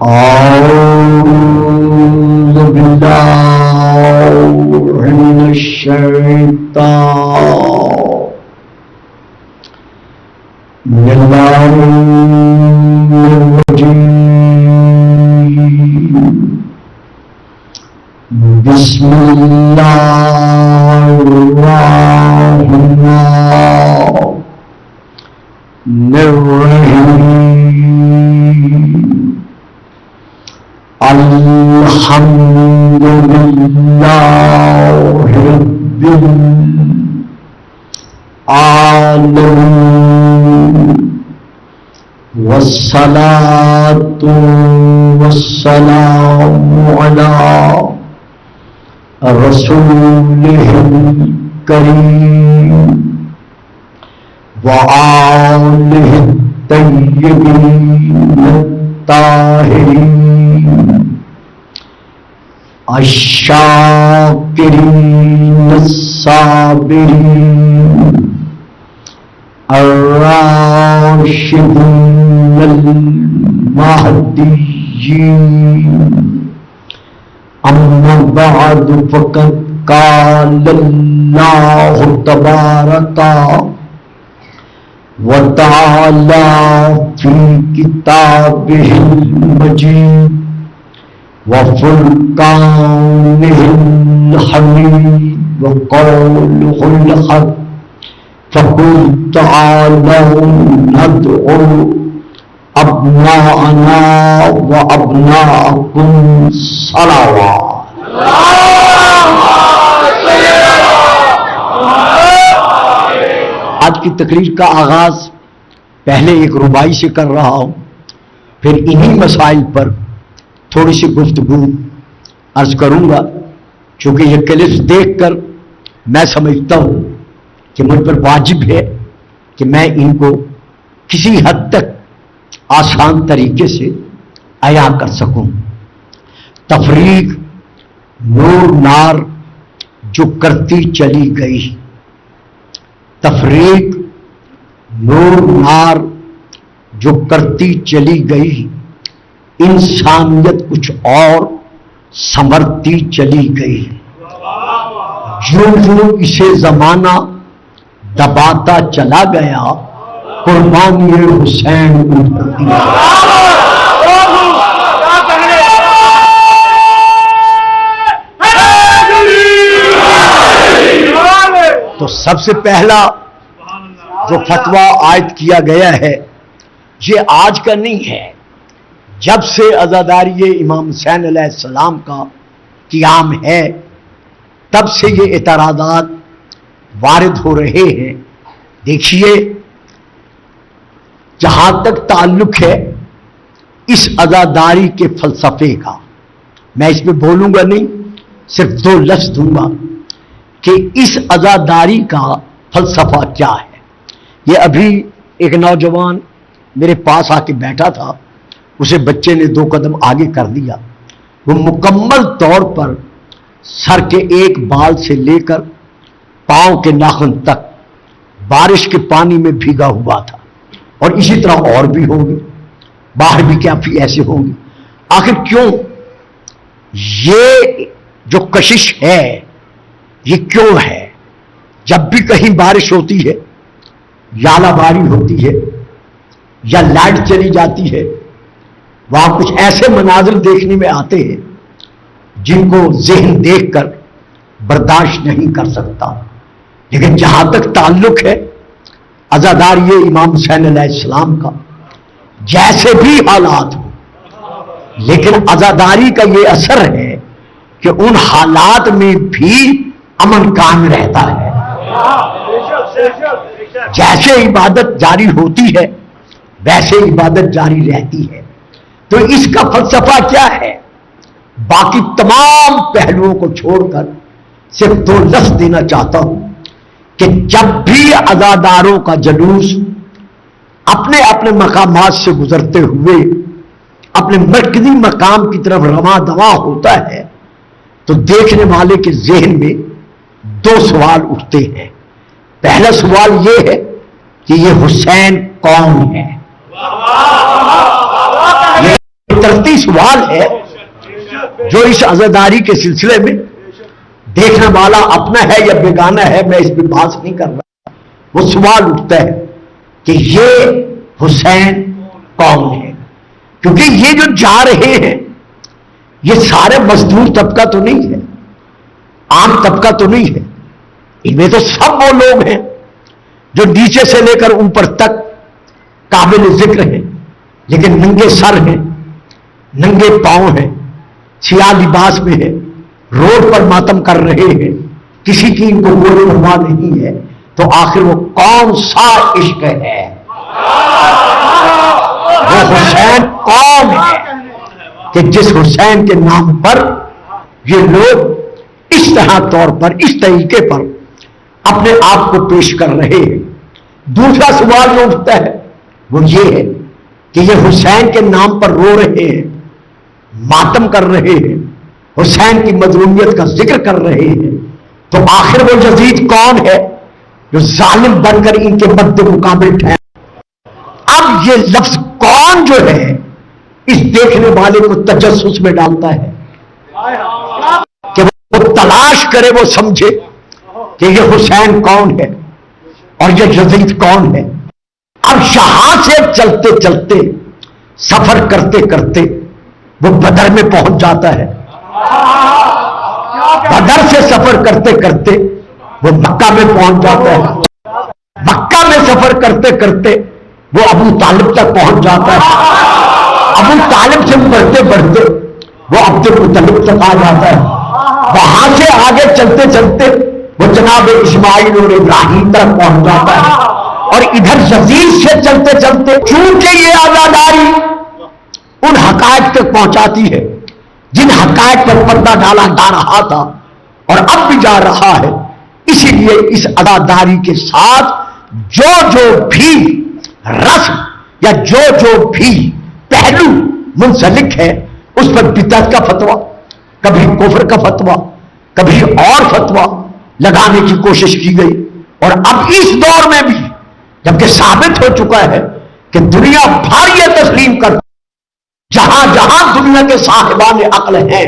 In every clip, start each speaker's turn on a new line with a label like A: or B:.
A: أعوذ بالله من الشيطان الرجيم. بسم الله الرحمن الرحيم. الحمد لله رب العالمين، والصلاة والسلام على رسوله الكريم وآله الطيبين الطاهرين الشاكرين الصابرين الراشدين المهديين. أما بعد فقد قال الله تبارك وتعالى في كتابه المجيد وفرقانه الحميد وقوله الحق، فقل تعالوا ندعو أبناءنا وأبناءكم صلوات. آج کی تقریر کا آغاز پہلے ایک ربائی سے کر رہا ہوں، پھر انہی مسائل پر تھوڑی سی گفتگو عرض کروں گا، چونکہ یہ کلپس دیکھ کر میں سمجھتا ہوں کہ مجھ پر واجب ہے کہ میں ان کو کسی حد تک آسان طریقے سے عیا کر سکوں. تفریق نور نار جو کرتی چلی گئی، تفریق نور نار جو کرتی چلی گئی، انسانیت کچھ اور سنورتی چلی گئی. یوں یوں اسے زمانہ دباتا چلا گیا، قربانی حسین اٹھتی. تو سب سے پہلا جو فتویٰ عائد کیا گیا ہے یہ آج کا نہیں ہے، جب سے عزاداری امام حسین علیہ السلام کا قیام ہے تب سے یہ اعتراضات وارد ہو رہے ہیں. دیکھیے، جہاں تک تعلق ہے اس عزاداری کے فلسفے کا، میں اس میں بولوں گا نہیں، صرف دو لفظ دوں گا کہ اس عزاداری کا فلسفہ کیا ہے. یہ ابھی ایک نوجوان میرے پاس آ کے بیٹھا تھا، اسے بچے نے 2 قدم آگے کر دیا. وہ مکمل طور پر سر کے ایک بال سے لے کر پاؤں کے ناخن تک بارش کے پانی میں بھیگا ہوا تھا، اور اسی طرح اور بھی ہوں گے، باہر بھی کیا ایسے ہوں گے. آخر کیوں یہ جو کشش ہے یہ کیوں ہے؟ جب بھی کہیں بارش ہوتی ہے، ژالہ باری ہوتی ہے یا لائٹ چلی جاتی ہے، وہاں کچھ ایسے مناظر دیکھنے میں آتے ہیں جن کو ذہن دیکھ کر برداشت نہیں کر سکتا. لیکن جہاں تک تعلق ہے عزاداری امام حسین علیہ السلام کا، جیسے بھی حالات ہوں، لیکن عزاداری کا یہ اثر ہے کہ ان حالات میں بھی امن قائم رہتا ہے. جیسے عبادت جاری ہوتی ہے ویسے عبادت جاری رہتی ہے. تو اس کا فلسفہ کیا ہے؟ باقی تمام پہلوؤں کو چھوڑ کر صرف 2 لفظ دینا چاہتا ہوں کہ جب بھی عزاداروں کا جلوس اپنے اپنے مقامات سے گزرتے ہوئے اپنے مرکزی مقام کی طرف رواں دواں ہوتا ہے تو دیکھنے والے کے ذہن میں 2 سوال اٹھتے ہیں. پہلا سوال یہ ہے کہ یہ حسین کون ہے؟ یہ فطرتی سوال ہے جو اس عزاداری کے سلسلے میں دیکھنے والا اپنا ہے یا بیگانہ ہے، میں اس پہ بات نہیں کر رہا، وہ سوال اٹھتا ہے کہ یہ حسین کون ہے؟ کیونکہ یہ جو جا رہے ہیں یہ سارے مزدور طبقہ تو نہیں ہے، عام طبقہ تو نہیں ہے، ان میں تو سب وہ لوگ ہیں جو نیچے سے لے کر اوپر تک قابل ذکر ہیں، لیکن ننگے سر ہیں، ننگے پاؤں ہیں، سیاہ لباس میں ہیں، روڈ پر ماتم کر رہے ہیں، کسی کی ان کو کوئی پرواہ نہیں ہے، تو آخر وہ کون سا عشق ہے؟ وہ حسین کون ہے کہ جس حسین کے نام پر یہ لوگ اس طرح طور پر، اس طریقے پر اپنے آپ کو پیش کر رہے ہیں؟ دوسرا سوال جو اٹھتا ہے وہ یہ ہے کہ یہ حسین کے نام پر رو رہے ہیں، ماتم کر رہے ہیں، حسین کی مظلومیت کا ذکر کر رہے ہیں، تو آخر وہ یزید کون ہے جو ظالم بن کر ان کے مد مقابل ٹھہرا؟ اب یہ لفظ کون جو ہے اس دیکھنے والے کو تجسس میں ڈالتا ہے کہ وہ تلاش کرے، وہ سمجھے کہ یہ حسین کون ہے اور یہ یزید کون ہے۔ اب یہاں سے چلتے چلتے، سفر کرتے کرتے وہ بدر میں پہنچ جاتا ہے، بدر سے سفر کرتے کرتے وہ مکہ میں پہنچ جاتا ہے، مکہ میں سفر کرتے کرتے وہ ابو طالب تک پہنچ جاتا ہے، ابو طالب سے بڑھتے بڑھتے وہ عبد المطلب تک آ جاتا ہے، وہاں سے آگے چلتے چلتے وہ جناب اسماعیل اور ابراہیم تک پہنچ جاتا ہے، اور ادھر یزید سے چلتے چلتے چونکہ یہ عزاداری ان حقائق تک پہنچاتی ہے جن حقائق پر پردہ ڈالا جا رہا تھا اور اب بھی جا رہا ہے، اسی لیے اس عزاداری کے ساتھ جو جو بھی رسم یا جو جو بھی پہلو منسلک ہے اس پر بدعت کا فتویٰ، کبھی کفر کا فتویٰ، کبھی اور فتویٰ لگانے کی کوشش کی گئی، اور اب اس دور میں بھی جبکہ ثابت ہو چکا ہے کہ دنیا بھر یہ تسلیم کر، جہاں جہاں دنیا کے صاحبان عقل ہیں،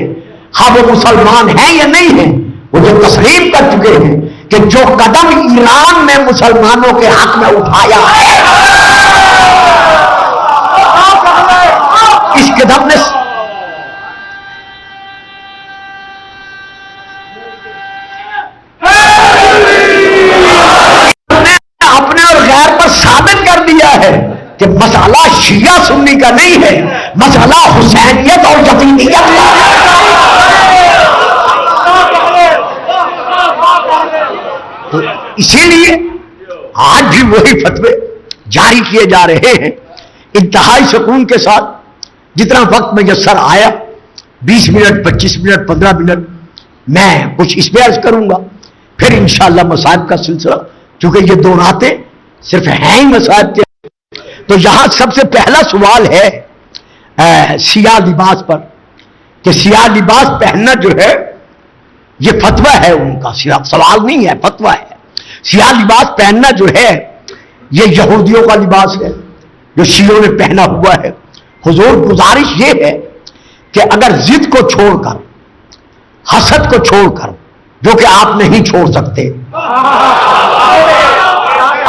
A: ہاں وہ مسلمان ہیں یا نہیں ہیں، وہ جو تسلیم کر چکے ہیں کہ جو قدم ایران میں مسلمانوں کے حق میں اٹھایا ہے، اس قدم نے اپنے اور غیر پر ثابت کر دیا ہے کہ مسئلہ شیعہ سنی کا نہیں ہے، مسئلہ حسینیت اور یزیدیت کا ہے۔ تو اسی لیے آج بھی وہی فتوے جاری کیے جا رہے ہیں انتہائی سکون کے ساتھ، جتنا وقت میسر آیا 20 منٹ 25 منٹ 15 منٹ میں کچھ اس پہ عرض کروں گا، پھر انشاءاللہ مصائب کا سلسلہ، چونکہ یہ دو راتیں صرف ہیں ہی مصائب کے۔ تو یہاں سب سے پہلا سوال ہے سیاہ لباس پر، کہ سیاہ لباس پہننا جو ہے یہ فتویٰ ہے ان کا، سوال نہیں ہے، فتویٰ ہے۔ سیاہ لباس پہننا جو ہے یہ یہودیوں کا لباس ہے جو شیعوں نے پہنا ہوا ہے۔ حضور گزارش یہ ہے کہ اگر ضد کو چھوڑ کر، حسد کو چھوڑ کر، جو کہ آپ نہیں چھوڑ سکتے،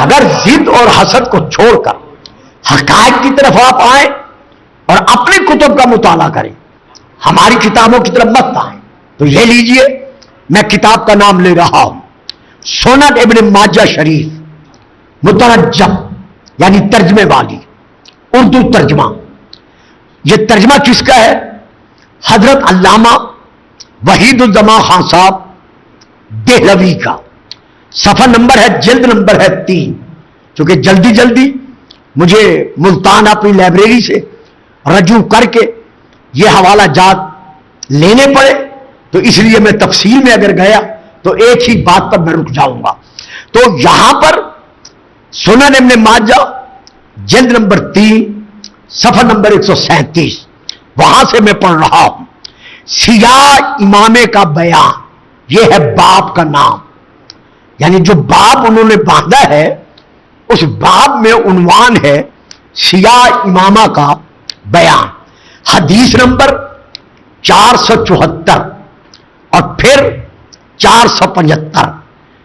A: اگر ضد اور حسد کو چھوڑ کر حقائق کی طرف آپ آئیں اور اپنے کتب کا مطالعہ کریں، ہماری کتابوں کی طرف مت آئیں، تو یہ لیجئے میں کتاب کا نام لے رہا ہوں، سنن ابن ماجہ شریف، مترجم یعنی ترجمے والی، اردو ترجمہ۔ یہ ترجمہ کس کا ہے؟ حضرت علامہ وحید الزمان خان صاحب دہلوی کا۔ صفحہ نمبر ہے، جلد نمبر ہے 3، چونکہ جلدی جلدی مجھے ملتان اپنی لائبریری سے رجوع کر کے یہ حوالہ جات لینے پڑے، تو اس لیے میں تفصیل میں اگر گیا تو ایک ہی بات پر میں رک جاؤں گا۔ تو یہاں پر سنن ابن ماجہ جلد نمبر 3 صفحہ نمبر 137، وہاں سے میں پڑھ رہا ہوں۔ سیاہ امامے کا بیان، یہ ہے باب کا نام، یعنی جو باب انہوں نے باندھا ہے اس باب میں عنوان ہے سیاہ امامہ کا بیان۔ حدیث نمبر 474 اور پھر 475،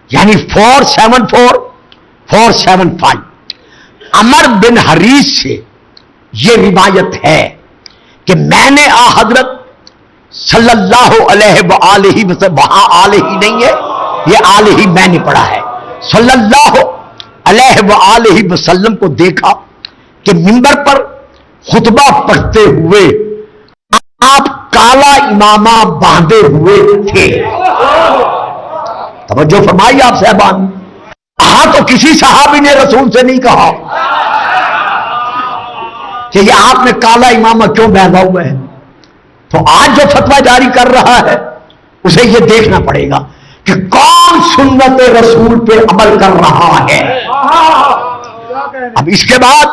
A: یعنی 474 475۔ عمر بن حریث سے یہ روایت ہے کہ میں نے حضرت صلی اللہ علیہ وآلہ وسلم، وہاں آلہ ہی نہیں ہے، یہ آلہ ہی میں نے پڑھا ہے، صلی اللہ علیہ وآلہ وسلم کو دیکھا کہ منبر پر خطبہ پڑھتے ہوئے آپ کالا امامہ باندھے ہوئے تھے۔ توجہ فرمائی آپ صاحبان، کہا تو کسی صحابی نے رسول سے نہیں کہا کہ یہ آپ نے کالا امامہ کیوں باندھا ہوا ہے۔ تو آج جو فتویٰ جاری کر رہا ہے اسے یہ دیکھنا پڑے گا کہ کون سنت رسول پہ عمل کر رہا ہے۔ اب اس کے بعد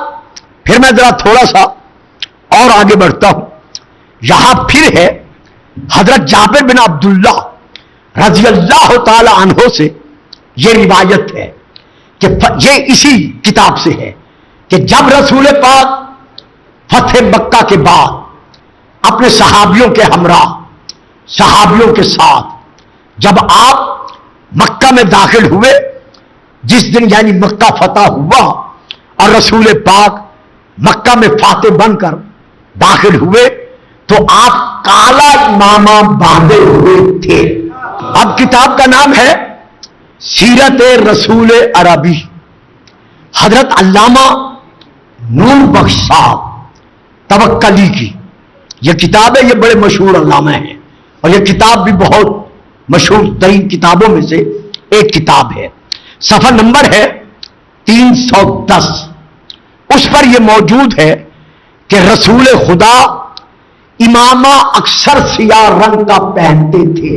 A: پھر میں ذرا تھوڑا سا اور آگے بڑھتا ہوں۔ یہاں پھر ہے حضرت جابر بن عبداللہ رضی اللہ تعالی عنہ سے یہ روایت ہے کہ یہ اسی کتاب سے ہے کہ جب رسول پاک فتح مکہ کے بعد اپنے صحابیوں کے ہمراہ، صحابیوں کے ساتھ جب آپ مکہ میں داخل ہوئے، جس دن یعنی مکہ فتح ہوا اور رسول پاک مکہ میں فاتح بن کر داخل ہوئے تو آپ کالا امامہ باندھے ہوئے تھے۔ اب کتاب کا نام ہے سیرت رسول عربی، حضرت علامہ نور بخش صاحب توکلی کی یہ کتاب ہے، یہ بڑے مشہور علامہ ہیں اور یہ کتاب بھی بہت مشہور ترین کتابوں میں سے ایک کتاب ہے۔ صفحہ نمبر ہے 310، اس پر یہ موجود ہے کہ رسول خدا امامہ اکثر سیاہ رنگ کا پہنتے تھے،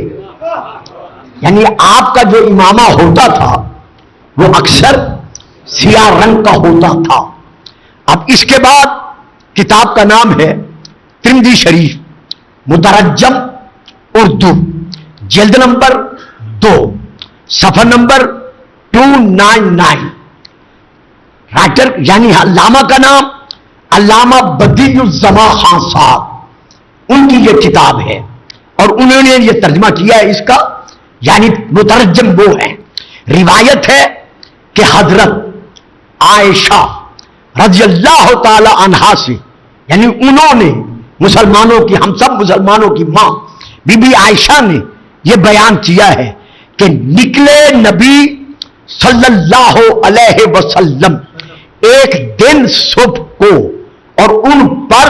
A: یعنی آپ کا جو امامہ ہوتا تھا وہ اکثر سیاہ رنگ کا ہوتا تھا۔ اب اس کے بعد کتاب کا نام ہے ترمذی شریف مترجم اردو، جلد نمبر 2، صفحہ نمبر 299۔ رائٹر یعنی علامہ کا نام علامہ بدیع الزماں خان صاحب، ان کی یہ کتاب ہے اور انہوں نے یہ ترجمہ کیا ہے اس کا، یعنی مترجم وہ ہیں۔ روایت ہے کہ حضرت عائشہ رضی اللہ تعالی عنہا سے، یعنی انہوں نے مسلمانوں کی، ہم سب مسلمانوں کی ماں بی بی عائشہ نے یہ بیان کیا ہے کہ نکلے نبی صلی اللہ علیہ وسلم ایک دن صبح کو اور ان پر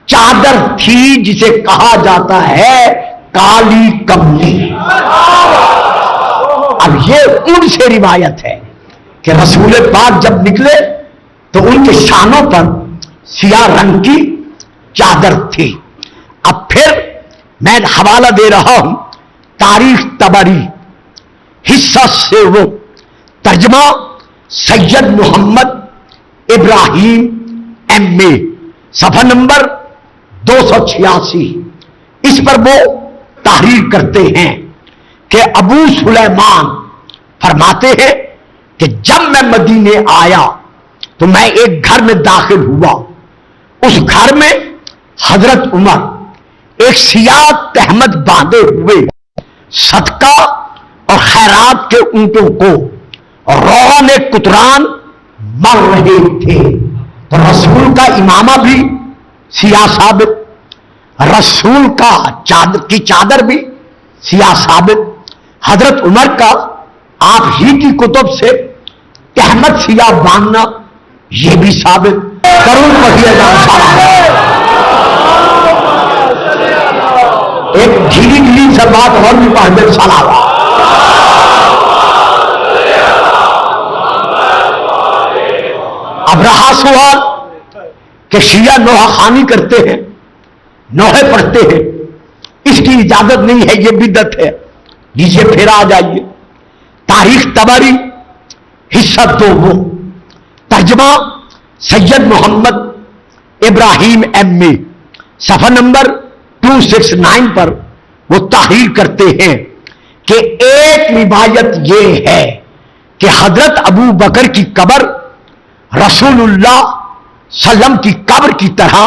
A: چادر تھی جسے کہا جاتا ہے کالی کملی۔ اب یہ ان سے روایت ہے کہ رسول پاک جب نکلے تو ان کے شانوں پر سیاہ رنگ کی چادر تھی۔ اب پھر میں حوالہ دے رہا ہوں تاریخ طبری حصہ سے، وہ ترجمہ سید محمد ابراہیم ایم اے، صفحہ نمبر 286۔ اس پر وہ تحریر کرتے ہیں کہ ابو سلیمان فرماتے ہیں کہ جب میں مدینے آیا تو میں ایک گھر میں داخل ہوا، اس گھر میں حضرت عمر ایک سیاہ تہمت باندھے ہوئے صدقہ اور خیرات کے اونٹوں کو روغن کتران مر رہے تھے۔ تو رسول کا امامہ بھی سیاہ ثابت، رسول کا چادر بھی سیاہ ثابت، حضرت عمر کا آپ ہی کی کتب سے تہمت سیاہ باندھنا یہ بھی ثابت۔ کروں ایک ڈھیلی ڈھیلی سے بات اور بھی پڑھ دے سلام۔ اب رہا سوال کہ شیعہ نوحہ خوانی کرتے ہیں، نوحے پڑھتے ہیں، اس کی اجازت نہیں ہے، یہ بدعت ہے۔ جسے پھر آ جائیے تاریخ طبری حصہ 2، ترجمہ سید محمد ابراہیم ایم اے، صفحہ نمبر 269 پر وہ تحریر کرتے ہیں کہ ایک روایت یہ ہے کہ حضرت ابو بکر کی قبر رسول اللہ صلی اللہ علیہ وسلم کی قبر کی طرح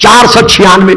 A: 496।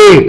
A: 1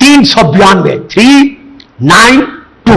A: 392 392।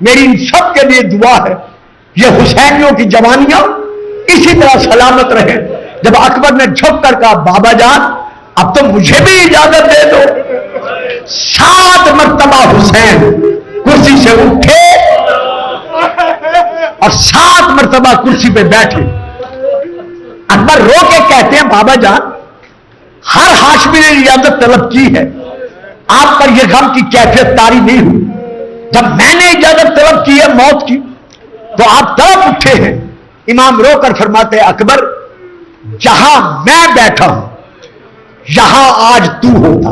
A: میری ان سب کے لیے دعا ہے یہ حسینیوں کی جوانیاں اسی طرح سلامت رہے. جب اکبر نے جھک کر کہا بابا جان اب تو مجھے بھی اجازت دے دو, 7 مرتبہ حسین کرسی سے اٹھے اور 7 مرتبہ کرسی پہ بیٹھے. اکبر رو کے کہتے ہیں بابا جان ہر ہاشمی نے اجازت طلب کی ہے, آپ پر یہ غم کی کیفیت طاری نہیں ہوئی. جب میں نے اجازت طلب کی ہے موت کی تو آپ تڑپ اٹھے ہیں. امام رو کر فرماتے ہیں اکبر جہاں میں بیٹھا ہوں یہاں آج تو ہوتا,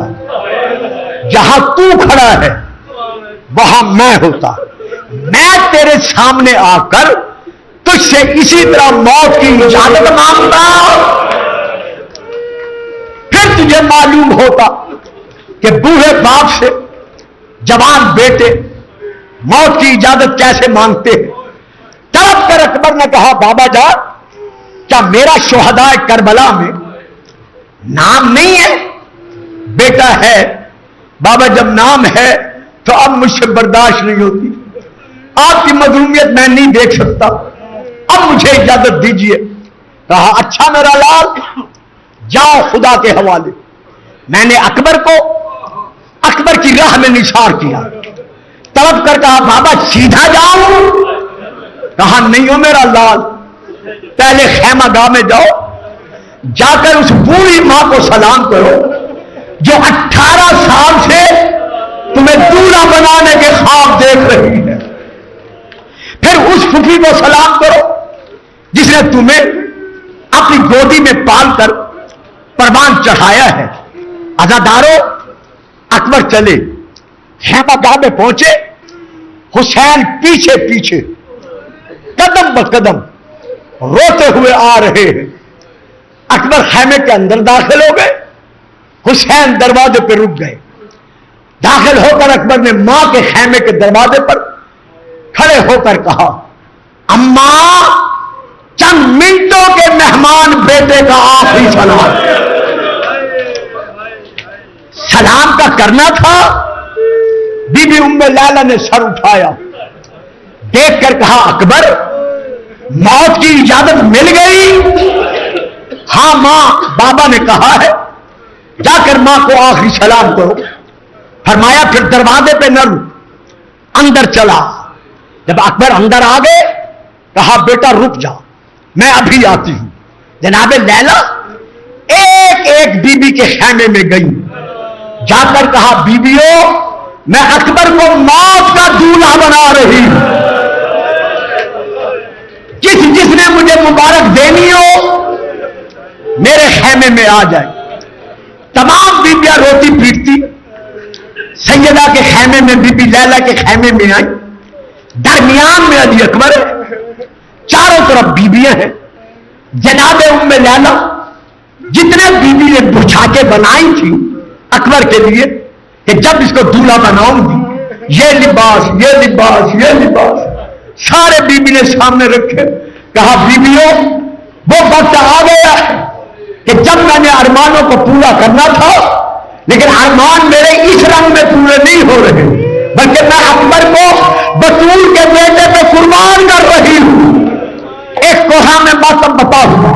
A: جہاں تو کھڑا ہے وہاں میں ہوتا. میں تیرے سامنے آ کر تجھ سے اسی طرح موت کی اجازت مانگتا, پھر تجھے معلوم ہوتا کہ بوڑھے باپ سے جوان بیٹے موت کی اجازت کیسے مانگتے ہیں. تڑپ کر اکبر نے کہا بابا جان کیا میرا شہدائے کربلا میں نام نہیں ہے؟ بیٹا ہے. بابا جب نام ہے تو اب مجھ سے برداشت نہیں ہوتی, آپ کی مظلومیت میں نہیں دیکھ سکتا, اب مجھے اجازت دیجیے. کہا اچھا میرا لال جاؤ خدا کے حوالے. میں نے اکبر کو اکبر کی راہ میں نثار کیا. تڑپ کر کہا بابا سیدھا جاؤں؟ کہا نہیں ہو میرا لال, پہلے خیمہ گاہ میں جاؤ, جا کر اس بوڑھی ماں کو سلام کرو جو 18 سال سے تمہیں دولہا بنانے کے خواب دیکھ رہی ہے. پھر اس پھوپھی کو سلام کرو جس نے تمہیں اپنی گودی میں پال کر پروان چڑھایا ہے. عزادارو اکبر چلے, خیمہ گاہ میں پہنچے. حسین پیچھے پیچھے قدم بقدم روتے ہوئے آ رہے ہیں. اکبر خیمے کے اندر داخل ہو گئے, حسین دروازے پہ رک گئے. داخل ہو کر اکبر نے ماں کے خیمے کے دروازے پر کھڑے ہو کر کہا اماں چند منٹوں کے مہمان بیٹے کا آخری سلام. سلام کا کرنا تھا. بی بی ام لیلہ نے سر اٹھایا, دیکھ کر کہا اکبر موت کی اجازت مل گئی؟ ہاں ماں, بابا نے کہا ہے جا کر ماں کو آخری سلام کرو. فرمایا پھر دروازے پہ نہ رک, اندر چلا. جب اکبر اندر آ گئے کہا بیٹا رک جا میں ابھی آتی ہوں. جناب لیلا ایک ایک بی بی کے خیمے میں گئی, جا کر کہا بیویوں میں اکبر کو موت کا دولہا بنا رہی ہوں, جس نے مجھے مبارک دینی ہو میرے خیمے میں آ جائے. تمام بیبیاں روتی پیٹتی سیدہ کے خیمے میں بی بی لیلا کے خیمے میں آئی. درمیان میں علی اکبر ہے, چاروں طرف بیبیاں ہیں. جناب ام لیلا جتنے بیبی نے بچھاکے بنائی تھی اکبر کے لیے کہ جب اس کو دولہا بناؤں گی یہ لباس یہ لباس یہ لباس سارے بیبی نے سامنے رکھے. کہا بیبیوں وہ وقت آ گیا کہ جب میں نے ارمانوں کو پورا کرنا تھا لیکن ارمان میرے اس رنگ میں پورے نہیں ہو رہے بلکہ میں اکبر کو بطول کے بیٹے پہ قربان کر رہی ہوں. ایک کوہا میں ماتم بپا ہوا.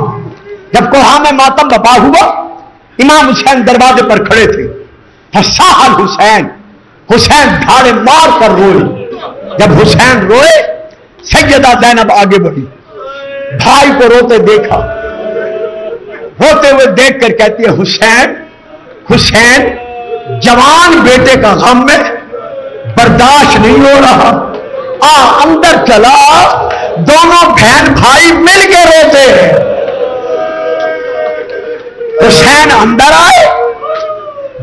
A: جب کوہا میں ماتم بپا ہوا امام حسین دروازے پر کھڑے تھے. فصاح الحسین, حسین دھاڑے مار کر روئے. جب حسین روئے سیدہ زینب آگے بڑھی, بھائی کو روتے دیکھا, روتے ہوئے دیکھ کر کہتی ہے حسین حسین جوان بیٹے کا غم میں برداشت نہیں ہو رہا, اندر چلا, دونوں بہن بھائی مل کے روتے ہیں. حسین اندر آئے,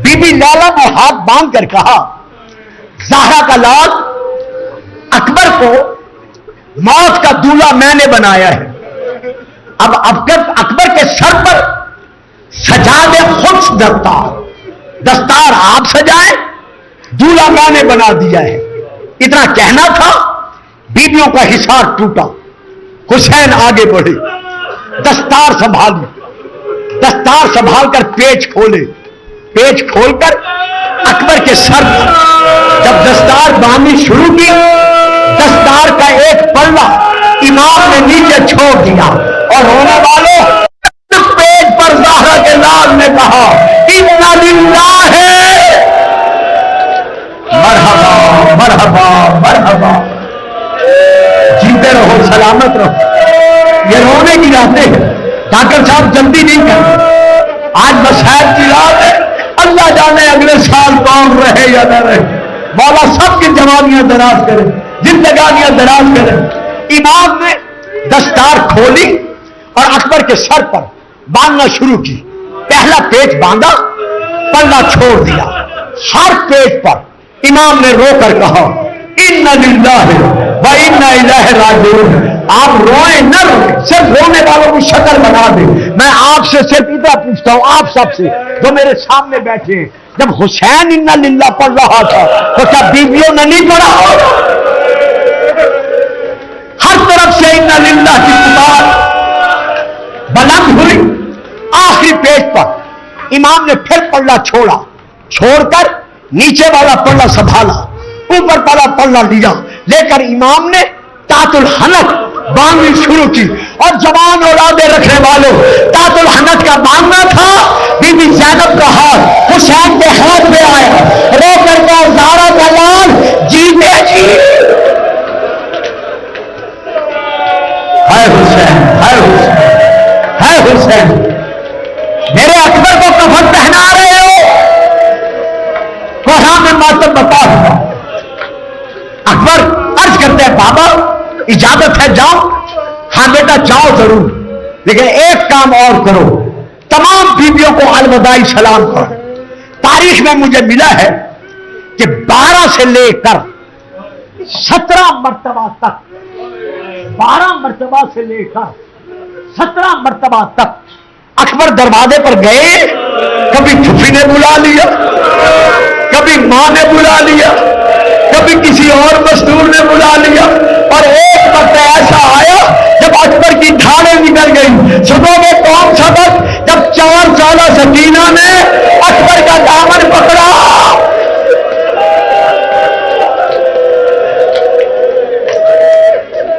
A: بی بی لیلا نے ہاتھ باندھ کر کہا زہرا کا لال اکبر کو موت کا دولہا میں نے بنایا ہے, اب اکبر کے سر پر سجا دے خود دستار آپ سجائے, دولہا میں نے بنا دیا ہے. اتنا کہنا تھا, بیویوں کا حصار ٹوٹا. حسین آگے بڑھے, دستار سنبھالی, دستار سنبھال کر پیچ کھولے, پیچ کھول کر اکبر کے سر پر جب دستار باندھنی شروع کی دستار کا ایک پلہ امام نے نیچے چھوڑ دیا اور رونے والوں پیج پر زہرا کے لال نے کہا اِنَّ لِلَّهِ مرحبا مرحبا مرحبا، جیتے رہو سلامت رہو۔ یہ رونے کی راتیں ہیں، ڈاکٹر صاحب جلدی نہیں کرتے، آج مسائل کی رات ہے، اللہ جانے اگلے سال کون رہے یا نہ رہے، مولا سب کی جوانیاں دراز کرے، زندگانیاں دراز کرے۔ امام نے دستار کھولی اور اکبر کے سر پر باندھنا شروع کی، پہلا پیچ باندھا، پلہ چھوڑ دیا، ہر پیچ پر امام نے رو کر کہا اِنَّ لِلَّهِ وَإِنَّا إِلَيْهِ رَاجِعُونَ۔ آپ روئیں نہ روئیں، صرف رونے والوں کی شکل بنا دیں۔ میں آپ سے صرف اتنا پوچھتا ہوں، آپ سب سے جو میرے سامنے بیٹھے ہیں، جب حسین اِنَّ لِلَّهِ پڑھ رہا تھا تو کیا بیویوں نے نہیں پڑھا؟ ہر طرف سے اِنَّ لِلَّهِ کی پکار بلند ہوئی۔ آخری پیج پر امام نے پھر پلہ چھوڑا، چھوڑ کر نیچے والا پلہ سنبھالا، اوپر والا پلہ لیا، لے کر امام نے تحت الحنک باندھنی شروع کی۔ اور جوان اولادیں رکھنے والوں، تحت الحنک کا باندھنا تھا، بی بی زینب کا ہاتھ حسین کے ہاتھ میں آیا، رو کر کا زہرا کا لال جیتے جی ہے حسین، ہے حسین، ہے حسین، میرے اکبر کو کفن پہنا رہے ہو، کوہاں میں ماتم بتا ہوا۔ اکبر عرض کرتے ہیں بابا اجازت ہے جاؤ؟ ہاں بیٹا جاؤ ضرور، لیکن ایک کام اور کرو، تمام بیویوں کو الوداعی سلام کرو۔ تاریخ میں مجھے ملا ہے کہ 12 سے لے کر 17 مرتبہ تک، 12 مرتبہ سے لے کر 17 مرتبہ تک اکبر دروازے پر گئے، کبھی پھوپھی نے بلا لیا، کبھی ماں نے بلا لیا، کبھی کسی اور مزدور نے بلا لیا، اور ایک وقت ایسا آیا جب اکبر کی ڈھالیں نکل گئی۔ صبح میں کون سا وقت جب 4 سالہ سکینہ نے اکبر کا دامن پکڑا،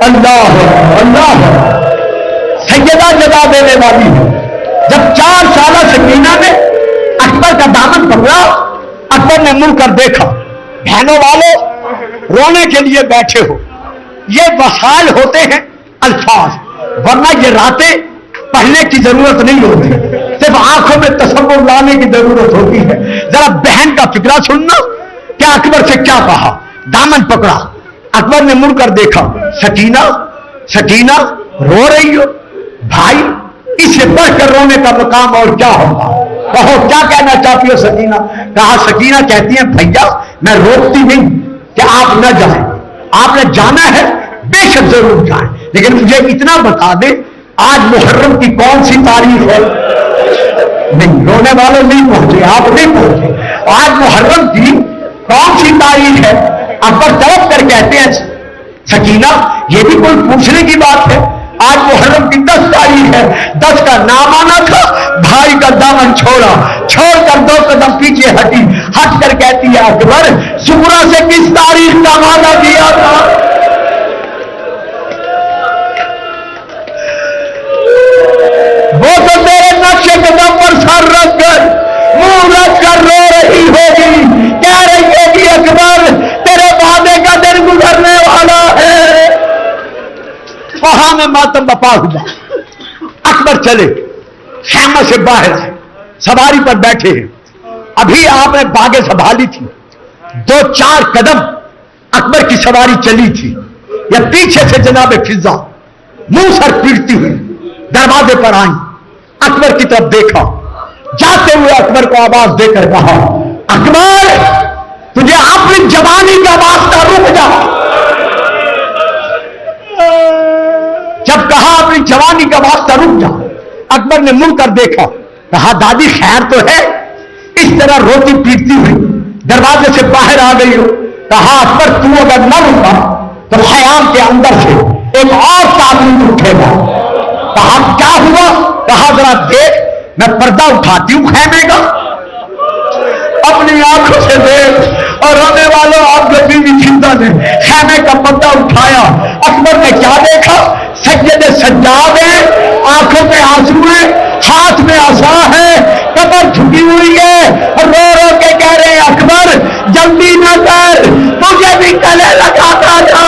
A: اللہ اللہ سیدہ جزا دینے والی ہے۔ جب 4 سالہ سکینہ نے اکبر کا دامن پکڑا، اکبر نے مڑ کر دیکھا، بہنوں والوں رونے کے لیے بیٹھے ہو، یہ وسائل ہوتے ہیں الفاظ، ورنہ یہ راتیں پڑھنے کی ضرورت نہیں ہوتی، صرف آنکھوں میں تصور لانے کی ضرورت ہوتی ہے۔ ذرا بہن کا فکرہ سننا، کیا اکبر سے کیا کہا، دامن پکڑا، اکبر نے مڑ کر دیکھا، سکینہ سکینہ رو رہی ہو؟ بھائی اس سے بڑھ کر رونے کا مقام اور کیا ہوگا، کہو کیا کہنا چاہتی ہو سکینہ؟ کہا سکینہ کہتی ہیں بھیا میں روکتی نہیں کہ آپ نہ جائیں، آپ نے جانا ہے بے شک ضرور جائیں، لیکن مجھے اتنا بتا دیں آج محرم کی کون سی تاریخ ہے؟ نہیں، رونے والے نہیں پہنچے، آپ نہیں پہنچے، آج محرم کی کون سی تاریخ ہے؟ اکبر طرف کر کہتے ہیں سکینہ یہ بھی کوئی پوچھنے کی بات ہے، آج محرم کی 10 تاریخ ہے، 10 کا نام آنا تھا، بھائی کا دامن چھوڑا، چھوڑ کر 2 قدم پیچھے ہٹی، ہٹ کر کہتی ہے اکبر زہرا سے کس تاریخ کا وعدہ کیا تھا؟ وہ تو میرے نقش قدم پر سر رکھ کر منہ رکھ کر رو رہی ہوگی، کہہ رہی ہوگی اکبر تیرے وعدے کا دن گزرنے والا ہے۔ وہاں میں ماتم بپا ہوا، اکبر چلے، خیمہ سے باہر آئے، سواری پر بیٹھے ہیں، ابھی آپ نے باغیں سنبھالی تھی، 2-4 قدم اکبر کی سواری چلی تھی، یا پیچھے سے جناب فضا منہ سر پیٹتی ہوئی دروازے پر آئیں، اکبر کی طرف دیکھا، جاتے ہوئے اکبر کو آواز دے کر کہا اکبر تجھے اپنی جوانی کا واسطہ رک جا۔ جب کہا اپنی جوانی کا واسطہ رک جا، اکبر نے مڑ کر دیکھا، کہا دادی خیر تو ہے؟ اس طرح روتی پیٹتی ہوئی دروازے سے باہر آ گئی ہو۔ کہا اکبر تو اگر نہ رکا تو خیام کے اندر سے ایک اور تعلیم اٹھے گا۔ کہا کیا ہوا؟ کہا ذرا دیکھ، میں پردہ اٹھاتی ہوں خیمے کا، اپنی آنکھوں سے دیکھ، اور رونے والوں آپ کے بیوی فضا نے خیمے کا پردہ اٹھا سجاد ہیں، آنکھوں میں آنسو ہیں، ہاتھ میں عصا ہے، کمر جھکی ہوئی ہے، رو رو کے کہہ رہے ہیں اکبر جلدی نہ کر، مجھے بھی گلے لگاتا جا۔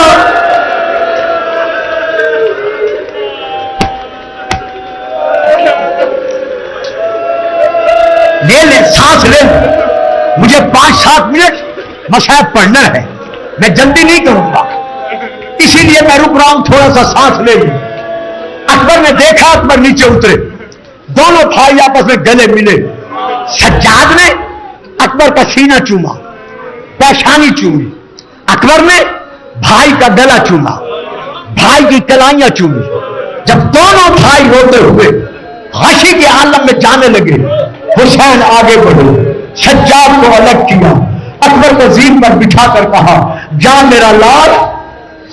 A: لے سانس لے، مجھے 5-7 منٹ مصحف پڑھنا ہے، میں جلدی نہیں کروں گا، اسی لیے میں رک رہا ہوں، تھوڑا سا سانس لے لوں۔ اکبر نے دیکھا، اکبر نیچے اترے، دونوں بھائی آپس میں گلے ملے، سجاد نے اکبر کا سینہ چوما، پیشانی چومی، اکبر نے بھائی کا گلا چوما، بھائی کی کلائیاں چومی۔ جب دونوں بھائی روتے ہوئے غشی کے عالم میں جانے لگے، حسین آگے بڑھے، سجاد کو الگ کیا، اکبر کو زین پر بٹھا کر کہا جان میرا لال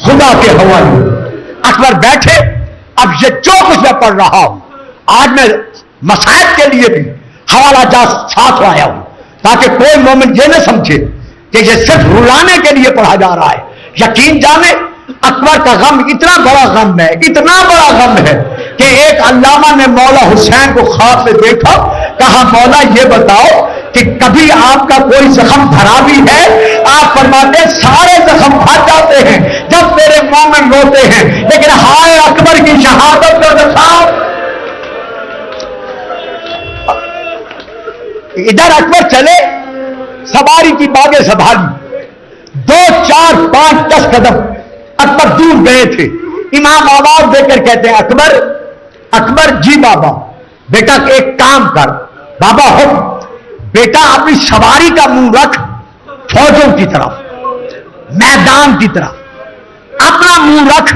A: خدا کے حوالے۔ اکبر بیٹھے، اب یہ جو کچھ میں پڑھ رہا ہوں آج میں مصائب کے لیے بھی حوالہ جات ساتھ لایا ہوں، تاکہ کوئی مومن یہ نہ سمجھے کہ یہ صرف رلانے کے لیے پڑھا جا رہا ہے۔ یقین جانے اکبر کا غم اتنا بڑا غم ہے، اتنا بڑا غم ہے کہ ایک علامہ نے مولا حسین کو خواب میں دیکھا، کہا مولا یہ بتاؤ کہ کبھی آپ کا کوئی زخم بھرا بھی ہے؟ آپ فرماتے ہیں سارے زخم بھر جاتے ہیں جب میرے مومن روتے ہیں، لیکن ہائے اکبر کی شہادت کا زخم۔ ادھر اکبر چلے، سواری کی باغیں سنبھالی، 2 4 5 10 قدم اکبر دور گئے تھے۔ امام آواز دے کر کہتے ہیں اکبر، اکبر جی بابا، بیٹا ایک کام کر، بابا حکم، بیٹا اپنی سواری کا منہ رکھ فوجوں کی طرف، میدان کی طرف، اپنا منہ رکھ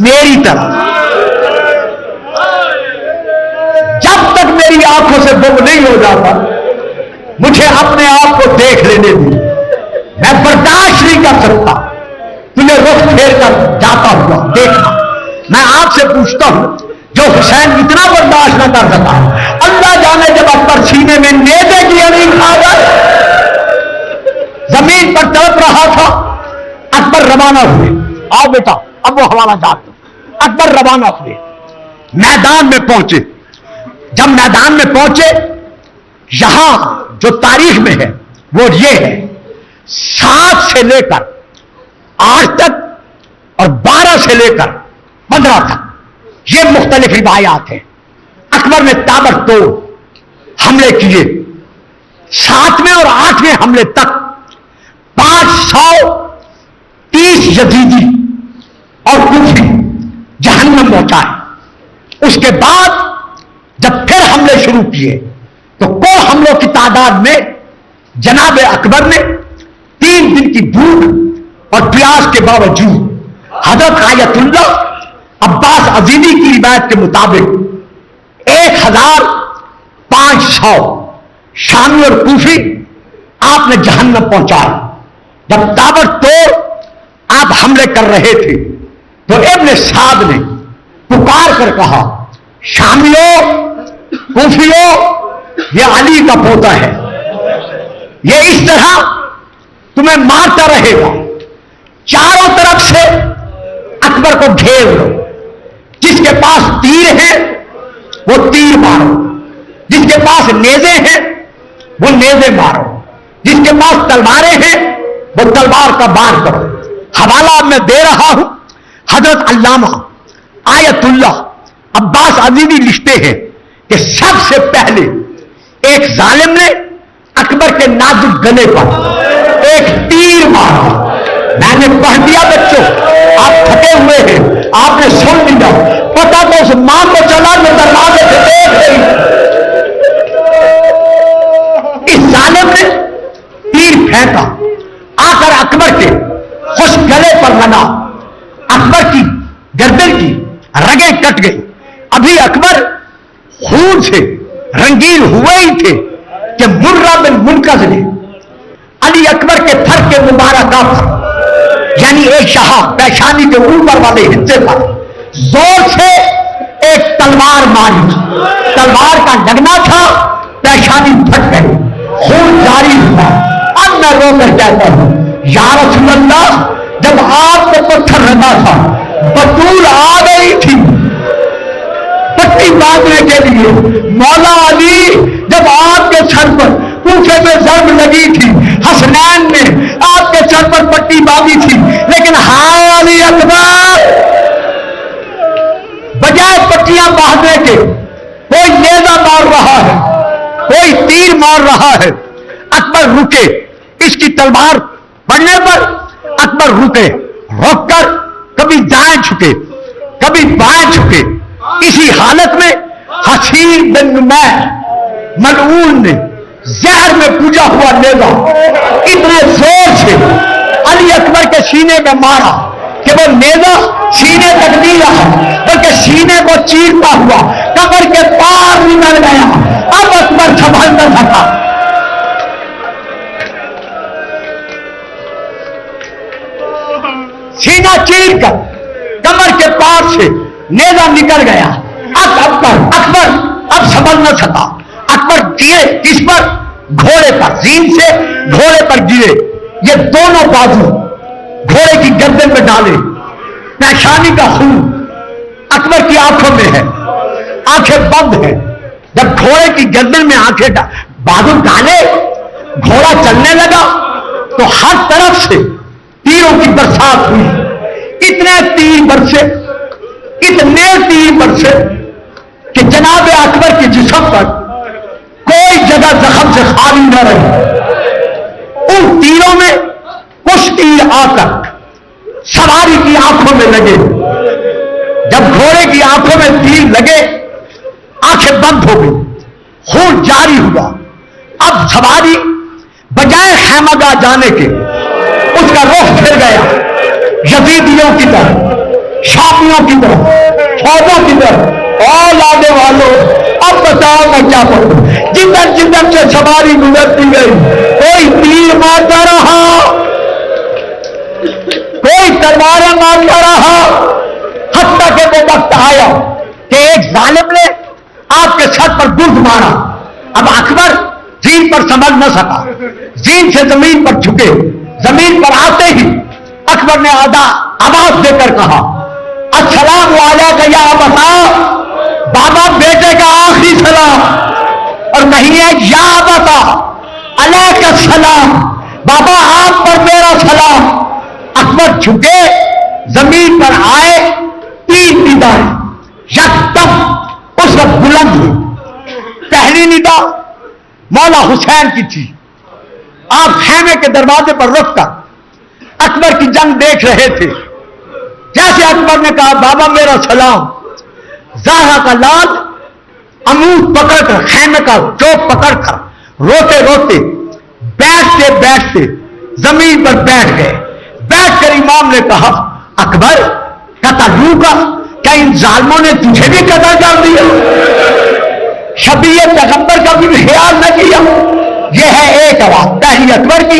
A: میری طرف، جب تک میری آنکھوں سے گم نہیں ہو جاتا مجھے اپنے آپ کو دیکھ لینے دی، میں برداشت نہیں کر سکتا تمہیں رخ پھیر کر جاتا ہوا دیکھا۔ میں آپ سے پوچھتا ہوں جو حسین اتنا برداشت نہ کر سکا، اللہ جانے جب اکبر سینے میں نیزے کی اڑی کھا کر زمین پر تڑپ رہا تھا، اکبر روانہ ہوئے، آؤ بیٹا اب وہ حوالہ جات دو۔ اکبر روانہ ہوئے، میدان میں پہنچے، جب میدان میں پہنچے یہاں جو تاریخ میں ہے وہ یہ ہے 7 سے لے کر 8 تک اور 12 سے لے کر 15 تک یہ مختلف روایات ہیں۔ اکبر نے تابڑتوڑ حملے کیے، 7ویں اور 8ویں حملے تک 530 یزیدی اور کوفی جہنم پہنچائے۔ اس کے بعد جب پھر حملے شروع کیے تو کل حملوں کی تعداد میں جناب اکبر نے 3 دن کی بھوک اور پیاس کے باوجود حضرت آیت اللہ عباس عزیزی کی روایت کے مطابق 1500 شامی اور کوفی آپ نے جہنم پہنچایا۔ جب تابڑتوڑ آپ حملے کر رہے تھے تو ابن سعد نے پکار کر کہا شامیوں کوفیوں یہ علی کا پوتا ہے، یہ اس طرح تمہیں مارتا رہے گا، چاروں طرف سے اکبر کو گھیر لو، جس کے پاس تیر ہے وہ تیر مارو، جس کے پاس نیزے ہیں وہ نیزے مارو، جس کے پاس تلواریں ہیں وہ تلوار کا بار کرو۔ حوالہ میں دے رہا ہوں، حضرت علامہ آیت اللہ عباس عزیزی لکھتے ہیں کہ سب سے پہلے ایک ظالم نے اکبر کے نازک گلے پر ایک تیر مارا۔ میں نے پڑھ دیا بچوں، آپ تھکے ہوئے ہیں، آپ نے سن لیا، پتا تو اس ماں کو چلا جو دروازے سے دیکھ رہی۔ اس ظالم نے تیر پھینکا، آ کر اکبر کے خوش گلے پر لگا، اکبر کی گردن کی رگیں کٹ گئی۔ ابھی اکبر خون سے رنگین ہوئے ہی تھے کہ مرہ بن منقذ نے علی اکبر کے تھر کے مبارکات یعنی ایک شہا پیشانی کے اوپر والے حصے پر زور سے ایک تلوار ماری، تلوار کا لگنا تھا، پیشانی پھٹ گئی، خون جاری ہوا۔ اب میں رو کر کہتا ہوں یا رسول اللہ، جب آپ کو پتھر لگا تھا بطول آ گئی تھی، پٹی باندھنے کے لیے مولا علی جب آپ کے سر پر کوفے میں ضرب لگی تھی، حسنین نے آپ کے سر پر پٹی باندھی تھی، لیکن ہائے علی اکبر، بجائے پٹیاں باندھنے کے کوئی نیزہ مار رہا ہے، کوئی تیر مار رہا ہے۔ اکبر رکے، اس کی تلوار پڑنے پر اکبر رکے، رک کر کبھی دائیں جھکے کبھی بائیں جھکے۔ اسی حالت میں حسین بن نمیر ملعون نے زہر میں پوجا ہوا نیزہ اتنے زور سے علی اکبر کے سینے میں مارا کہ وہ نیزہ سینے تک نہیں رہا، بلکہ سینے کو چیرتا ہوا کمر کے پار نکل گیا۔ اب اکبر سنبھل نہ سکا، سینہ چیر کر کمر کے پار سے نیزہ نکل گیا۔ اب اکبر اب سنبھل نہ سکا، اکبر گرے کس پر؟ گھوڑے پر، زین سے گھوڑے پر گرے، یہ دونوں بازو گھوڑے کی گردن میں ڈالے، پیشانی کا خون اکبر کی آنکھوں میں ہے، آنکھیں بند ہیں۔ جب گھوڑے کی گردن میں آنکھیں بازو ڈالے، گھوڑا چلنے لگا تو ہر طرف سے تیروں کی برسات ہوئی، اتنے تیر برسے کہ جناب اکبر کے جسم پر کوئی جگہ زخم سے خالی نہ رہی۔ ان تیروں میں کچھ تیر آ کر سواری کی آنکھوں میں لگے۔ جب گھوڑے کی آنکھوں میں تیر لگے، آنکھیں بند ہو گئی، خون جاری ہوا۔ اب سواری بجائے خیمہ گاہ جانے کے اس کا رخ پھر گیا یزیدیوں کی طرف، شامیوں کی طرف، فوجوں کی طرف۔ اور لانے والوں اب بتاؤ میں کیا کروں؟ جدھر جدھر سے سواری گزرتی گئی، کوئی تیر مارتا رہا، کوئی تلواریں مارتا رہا، حتیٰ کہ وہ وقت آیا کہ ایک ظالم نے آپ کے سر پر گرد مارا۔ اب اکبر زین پر سنبھل نہ سکا، زین سے زمین پر جھکے۔ زمین پر آتے ہی اکبر نے آواز دے کر کہا، السلام علیکم یا ابتا، بابا بیٹے کا آخری سلام، اور نہیں ہے یا ابتا علیک السلام، بابا آپ پر میرا سلام۔ اکبر جھکے، زمین پر آئے، تین ندائیں یکدم اس وقت بلند ہوئی۔ پہلی ندا مولا حسین کی تھی۔ آپ خیمے کے دروازے پر رک کر اکبر کی جنگ دیکھ رہے تھے۔ جیسے اکبر نے کہا بابا میرا سلام، زہرا کا لال عمود پکڑ کر، خیمے کا چوک پکڑ کر روتے روتے بیٹھتے بیٹھتے زمین پر بیٹھ گئے۔ بیٹھ کر امام نے کہا، اکبر قتلوں کا کیا ان ظالموں نے تجھے بھی قتل کر دیا؟ شبیہ پیغمبر کا بھی خیال نہ کیا؟ یہ ہے ایک آواز، پہلی اکبر کی،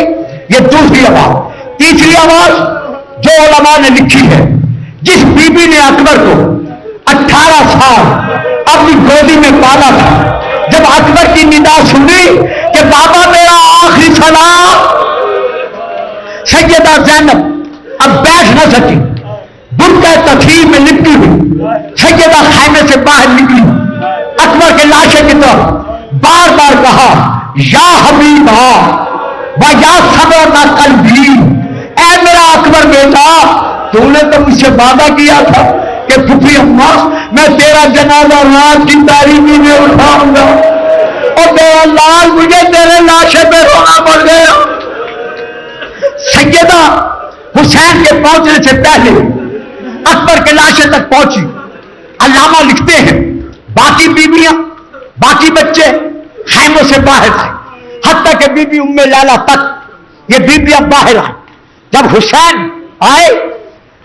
A: یہ دوسری آواز۔ تیسری آواز جو علماء نے لکھی ہے، جس بی بی نے اکبر کو 18 سال اپنی گودی میں پالا تھا، جب اکبر کی ندا سنی کہ بابا میرا آخری سلام، سیدہ زینب اب بیٹھ نہ سکی، برقع تطہیر میں لپٹی ہوئی سیدہ خیمے سے باہر نکلی، اکبر کے لاشے کی طرف بار بار کہا، یا حبیبا و یا صبر نہ قلبی، اے میرا اکبر بیٹا، تو نے تو مجھ سے وعدہ کیا تھا کہ پھپھی اماں میں تیرا جنازہ رات کی تاریکی میں اٹھاؤں گا، اور میرا لال مجھے تیرے لاشے پہ رونا پڑ گیا۔ سیدہ حسین کے پہنچنے سے پہلے اکبر کے لاشے تک پہنچی۔ علامہ لکھتے ہیں باقی بیویاں، باقی بچے خیموں سے باہر آئے، حتیٰ کہ بی بی ام لیلا تک یہ بیویاں باہر آئے۔ جب حسین آئے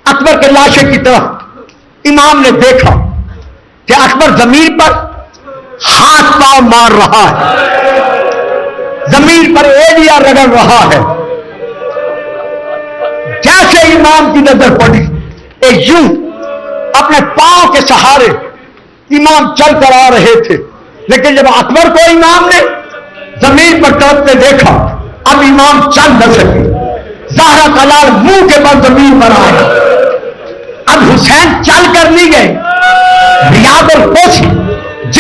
A: اکبر کے لاشے کی طرف، امام نے دیکھا کہ اکبر زمین پر ہاتھ پاؤں مار رہا ہے، زمین پر ایڑیاں رگڑ رہا ہے۔ جیسے امام کی نظر پڑی، یوں اپنے پاؤں کے سہارے امام چل کر آ رہے تھے، لیکن جب اکبر کو امام نے زمین پر ٹوٹتے دیکھا، اب امام چل نہ سکے، زہرا کا لال منہ کے بل زمین پر آیا۔ اب حسین چل کر نہیں گئے، ریاض القدس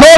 A: 2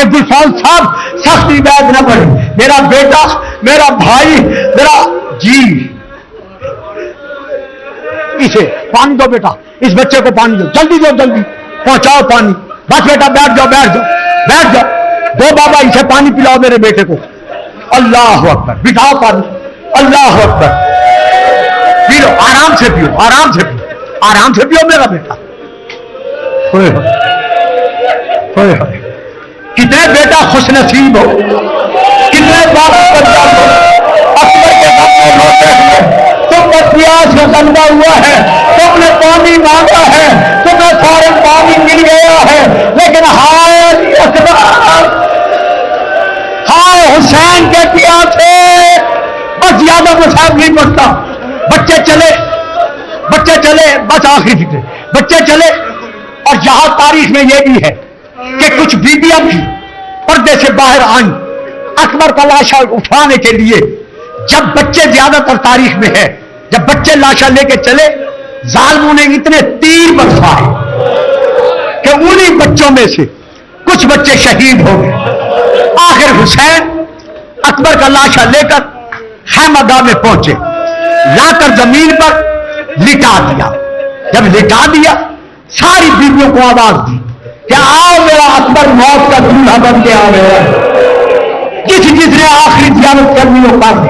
A: کہ گلفان صاحب سختی بیعت نہ پڑے، میرا بیٹا، میرا بھائی، میرا جی اسے پانی دو بیٹا، اس بچے کو پانی دو، جلدی دو، جلدی پہنچاؤ پانی، بس بیٹا بیٹھ جاؤ، بیٹھ جاؤ، بیٹھ جاؤ، دو بابا اسے پانی پلاؤ میرے بیٹے کو، اللہ اکبر، بٹھاؤ پانی، اللہ اکبر، پیو، آرام سے پیو، آرام سے پیو، آرام سے پیو میرا بیٹا، ہوئے ہوئے ہوئے، کتنے بیٹا خوش نصیب ہو، کتنے باپ پنجاب ہو، اکبر کے سامنے روتے ہوئے، تم نے پیاس کا غلبہ ہوا ہے، تم نے پانی مانگا ہے، تمہیں فوراً پانی مل گیا ہے، لیکن ہائے اکبر، ہائے حسین کے پیاسے، بس زیادہ مسائل نہیں پڑتا، بچے چلے، بس آخری فکر، بچے چلے، اور یہاں تاریخ میں یہ بھی ہے کہ کچھ بیویاں بھی پردے سے باہر آئیں اکبر کا لاشا اٹھانے کے لیے، جب بچے زیادہ تر تاریخ میں ہے، جب بچے لاشا لے کے چلے، ظالموں نے اتنے تیر برسائے کہ انہی بچوں میں سے کچھ بچے شہید ہو گئے، آخر حسین اکبر کا لاشا لے کر خیمہ گاہ میں پہنچے، لا کر زمین پر لٹا دیا، جب لٹا دیا ساری بیویوں کو آواز دی کہ آؤ میرا اکبر موت کا دولہا بن کے آ گیا ہے، جس نے آخری زیارت کرنی ہو کر دی،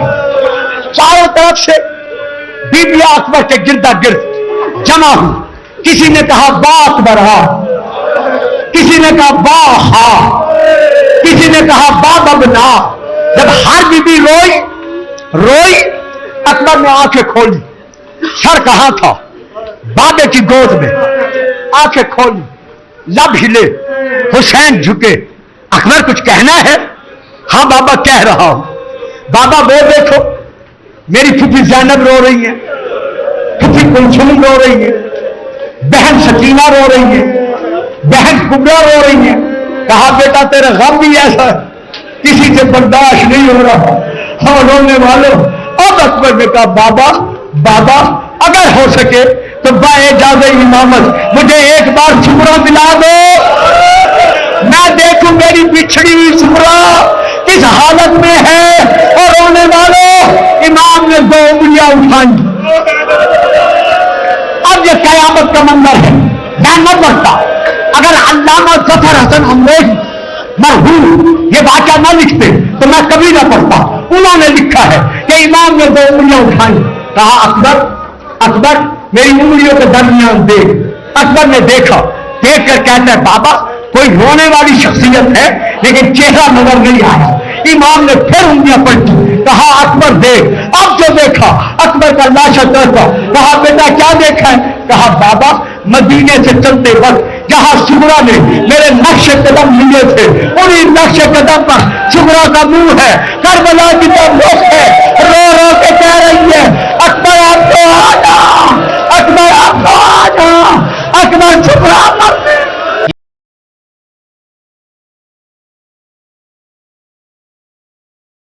A: چاروں طرف سے بیویاں اکبر کے گردا گرد جمع ہوئی، کسی نے کہا با اکبر ہا، کسی نے کہا با ہا، کسی نے کہا با ببنا، جب ہر بیوی روئی اکبر نے آنکھیں کھولی، سر کہاں تھا؟ بابے کی گود میں، آنکھیں کھولی، لب ہلے، حسین جھکے، اکبر کچھ کہنا ہے؟ ہاں بابا کہہ رہا ہوں، بابا وہ دیکھو میری پھوپھی زینب رو رہی ہے، پھوپھی کلثوم رو رہی ہے، بہن سکینہ رو رہی ہے، بہن کبرا رو رہی ہے، کہا بیٹا تیرا غم بھی ایسا ہے، کسی سے برداشت نہیں ہو رہا، ہاں رونے والوں، اب اکبر نے کہا بابا اگر ہو سکے تو باعجازِ امامت مجھے ایک بار سمرا دلا دو، میں دیکھوں میری بچھڑی ہوئی سمرا کس حالت میں ہے، اور رونے والوں امام نے 2 انگلیاں اٹھائیں، اب یہ قیامت کا منظر ہے، میں نہ پڑھتا، اگر علامہ ظفر حسن امریک مرحوم یہ واقعہ نہ لکھتے تو میں کبھی نہ پڑھتا، انہوں نے لکھا ہے کہ امام نے 2 انگلیاں اٹھائیں، کہا اکبر میری انگلیوں کے درمیان دیکھ، اکبر نے دیکھا، دیکھ کر کہتا ہے بابا کوئی رونے والی شخصیت ہے لیکن چہرہ نظر نہیں آیا، امام نے پھر انگلیاں پلٹی، کہا اکبر دیکھ، اب جو دیکھا اکبر کا لاشا چڑھتا، کہا بیٹا کیا دیکھا ہے؟ کہا بابا مدینے سے چلتے وقت جہاں شبرا نے میرے نقش قدم لیے تھے انہی نقش قدم پر شبرا کا منہ ہے، کربلا کی طرف رخ ہے،